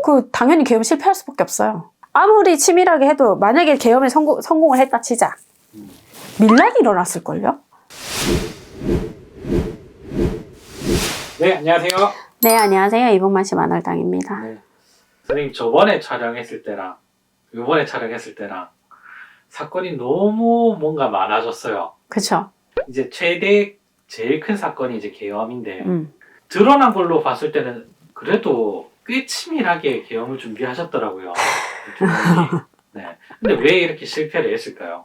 그 당연히 계엄 실패할 수밖에 없어요. 아무리 치밀하게 해도 만약에 계엄에 성공을 했다 치자. 밀란이 일어났을걸요? 네, 안녕하세요. 네, 안녕하세요. 이봉만 씨 만월당입니다. 네. 선생님, 저번에 촬영했을 때랑 이번에 촬영했을 때랑 사건이 너무 뭔가 많아졌어요. 그쵸? 이제 제일 큰 사건이 이제 계엄인데 드러난 걸로 봤을 때는 그래도 꽤 치밀하게 계엄을 준비하셨더라고요. 네. 근데 왜 이렇게 실패를 했을까요?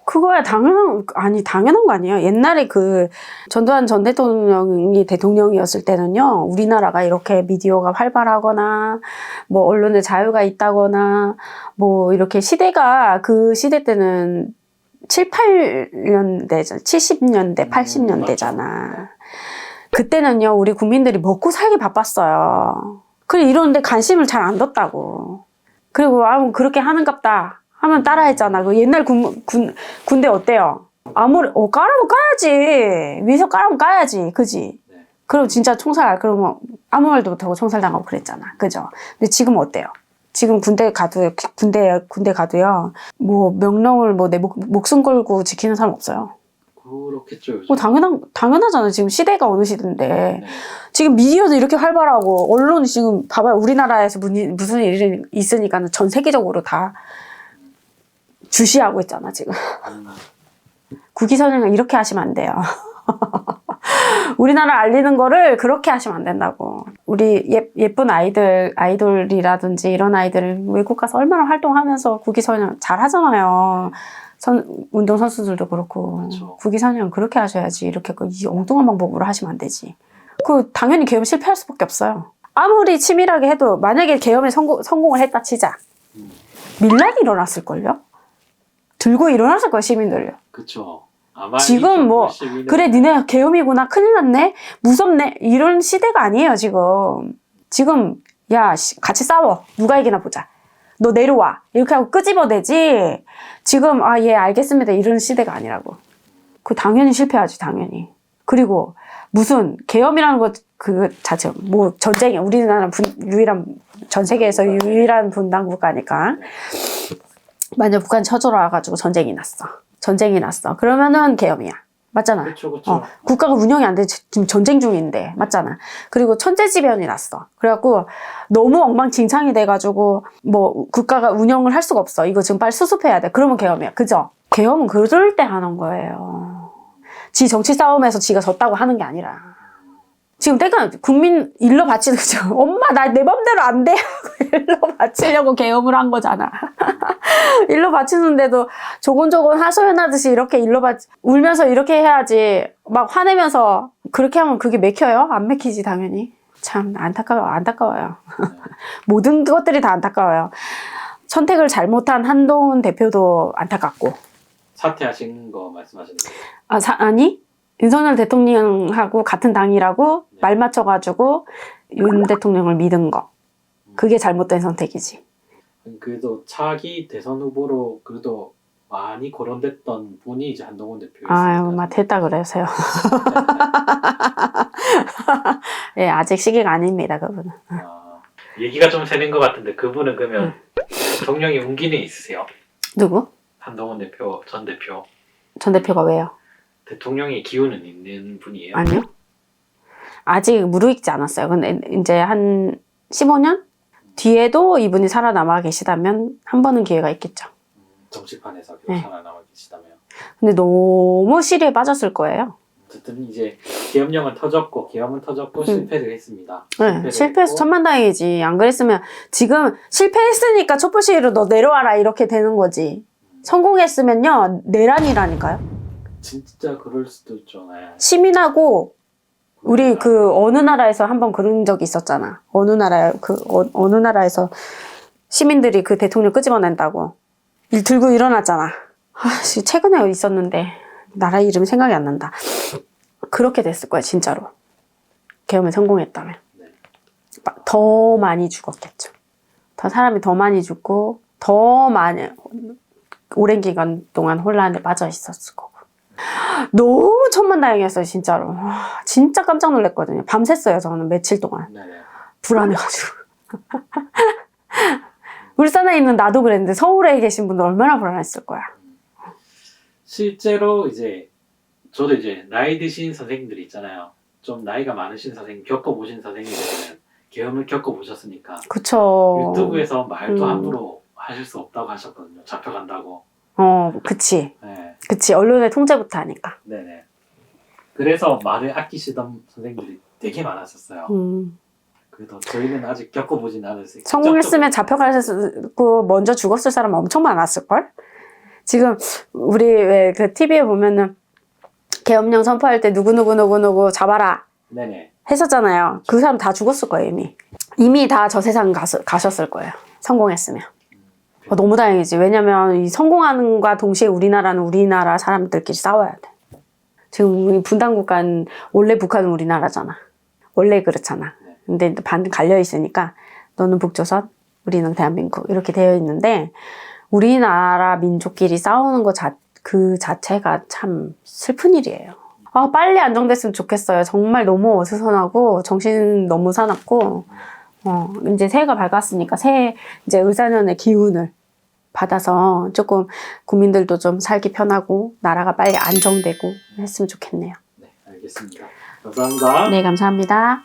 그거야 당연한 거 아니에요. 옛날에 그 전두환 전 대통령이 대통령이었을 때는요, 우리나라가 이렇게 미디어가 활발하거나 뭐 언론의 자유가 있다거나 뭐 이렇게 시대가 그 시대 때는 70년대, 80년대잖아. 그때는요, 우리 국민들이 먹고 살기 바빴어요. 그래, 이러는데 관심을 잘 안 뒀다고. 그리고 그렇게 하는갑다 하면 따라했잖아. 그 옛날 군대 어때요? 아무리 까라면 까야지. 위에서 까라면 까야지. 그지? 네. 그럼 진짜 총살, 그러면 아무 말도 못하고 총살당하고 그랬잖아. 그죠? 근데 지금 어때요? 지금 군대 가도요. 뭐 명령을 뭐 내 목숨 걸고 지키는 사람 없어요. 그렇겠죠. 요즘. 뭐 당연하잖아. 지금 시대가 어느 시대인데. 네. 지금 미디어도 이렇게 활발하고 언론이 지금 봐봐요. 우리나라에서 무슨 일이 있으니까 전 세계적으로 다 주시하고 있잖아 지금. 국위선양을 이렇게 하시면 안 돼요. 우리나라 알리는 거를 그렇게 하시면 안 된다고. 우리 예쁜 아이돌이라든지 이런 아이들 외국 가서 얼마나 활동하면서 국위선양 잘 하잖아요. 운동선수들도 그렇고. 그렇죠. 국위선양 그렇게 하셔야지. 이렇게 이 엉뚱한 방법으로 하시면 안 되지. 그 당연히 계엄 실패할 수밖에 없어요. 아무리 치밀하게 해도 만약에 계엄에 성공을 했다 치자. 밀란이 일어났을걸요? 들고 일어났을 거야, 시민들요. 그쵸. 아마 지금 뭐 그래 니네 계엄이구나, 큰일 났네, 무섭네, 이런 시대가 아니에요 지금. 야 같이 싸워, 누가 이기나 보자, 너 내려와, 이렇게 하고 끄집어내지. 지금 예 알겠습니다 이런 시대가 아니라고. 그 당연히 실패하지, 당연히. 그리고 무슨 계엄이라는 것 그 자체 뭐 전쟁이, 우리나라는 전 세계에서 유일한 분단 국가니까. 만약 북한이 쳐들어와가지고 전쟁이 났어. 그러면은 계엄이야. 맞잖아. 그쵸. 국가가 운영이 안 돼. 지금 전쟁 중인데. 맞잖아. 그리고 천재지변이 났어. 그래갖고 너무 엉망진창이 돼가지고 뭐 국가가 운영을 할 수가 없어. 이거 지금 빨리 수습해야 돼. 그러면 계엄이야. 그죠? 계엄은 그럴 때 하는 거예요. 지 정치 싸움에서 지가 졌다고 하는 게 아니라. 지금 때가 국민 일러 바치는 거죠. 엄마 나 내 맘대로 안 돼. 일러 바치려고 계엄을 한 거잖아. 일러 바치는데도 조곤조곤 하소연하듯이 이렇게 울면서 이렇게 해야지. 막 화내면서 그렇게 하면 그게 맥혀요? 안 맥히지 당연히. 참 안타까워요. 모든 것들이 다 안타까워요. 선택을 잘못한 한동훈 대표도 안타깝고. 사퇴하신 거 말씀하시는 거예요? 아니? 윤석열 대통령하고 같은 당이라고 말 맞춰가지고 윤 대통령을 믿은 거. 그게 잘못된 선택이지. 그래도 차기 대선 후보로 그래도 많이 거론됐던 분이 이제 한동훈 대표였습니다. 아유, 됐다 그러세요. 예, 아직 시기가 아닙니다, 그분은. 얘기가 좀 되는 것 같은데 그분은 그러면 대통령이 운기는 있으세요? 누구? 한동훈 대표, 전 대표. 전 대표가 왜요? 대통령의 기운은 있는 분이에요? 아니요. 아직 무르익지 않았어요. 근데 이제 한 15년? 뒤에도 이분이 살아남아 계시다면 한 번은 기회가 있겠죠. 정치판에서 네. 살아남아 계시다면. 근데 너무 시리에 빠졌을 거예요. 어쨌든 이제 계엄은 터졌고 실패를 했습니다. 네, 실패해서 천만다행이지. 안 그랬으면 지금 실패했으니까 촛불 시위로 너 내려와라 이렇게 되는 거지. 성공했으면요 내란이라니까요. 진짜 그럴 수도 있죠. 네. 시민하고 우리 그 어느 나라에서 한번 그런 적이 있었잖아. 어느 나라에서 시민들이 그 대통령 끄집어낸다고 들고 일어났잖아. 최근에 있었는데 나라 이름이 생각이 안 난다. 그렇게 됐을 거야 진짜로. 계엄에 성공했다면. 네. 더 많이 죽었겠죠. 사람이 더 많이 죽고 더 많이 오랜 기간 동안 혼란에 빠져 있었을 거고. 너무 천만다행이었어요 진짜로. 진짜 깜짝 놀랐거든요. 밤샜어요 저는 며칠 동안. 네네. 불안해가지고. 울산에 있는 나도 그랬는데 서울에 계신 분들 얼마나 불안했을 거야. 실제로 이제 저도 이제 나이 드신 선생님들이 있잖아요. 좀 나이가 많으신 선생님, 겪어보신 선생님들은 계엄을 겪어보셨으니까 그쵸. 유튜브에서 말도 함부로 하실 수 없다고 하셨거든요. 잡혀간다고. 그치. 네. 그치. 언론의 통제부터 하니까. 네네. 그래서 말을 아끼시던 선생님들이 되게 많았었어요. 그래도 저희는 아직 겪어보진 않았어요. 성공했으면 잡혀가고 먼저 죽었을 사람 엄청 많았을걸? 지금 우리 왜 그 TV에 보면은 계엄령 선포할 때 누구누구 잡아라 네네. 했었잖아요. 그 사람 다 죽었을 거예요, 이미. 이미 다 저 세상 가셨을 거예요. 성공했으면. 너무 다행이지. 왜냐면 이 성공하는과 동시에 우리나라는 우리나라 사람들끼리 싸워야 돼. 지금 우리 분단국가는 원래 북한은 우리나라잖아. 원래 그렇잖아. 근데 반 갈려 있으니까 너는 북조선, 우리는 대한민국 이렇게 되어 있는데 우리나라 민족끼리 싸우는 거 그 자체가 참 슬픈 일이에요. 빨리 안정됐으면 좋겠어요. 정말 너무 어수선하고 정신 너무 사납고 이제 새해가 밝았으니까 새해 이제 을사년의 기운을 받아서 조금 국민들도 좀 살기 편하고 나라가 빨리 안정되고 했으면 좋겠네요. 네, 알겠습니다. 감사합니다. 네, 감사합니다.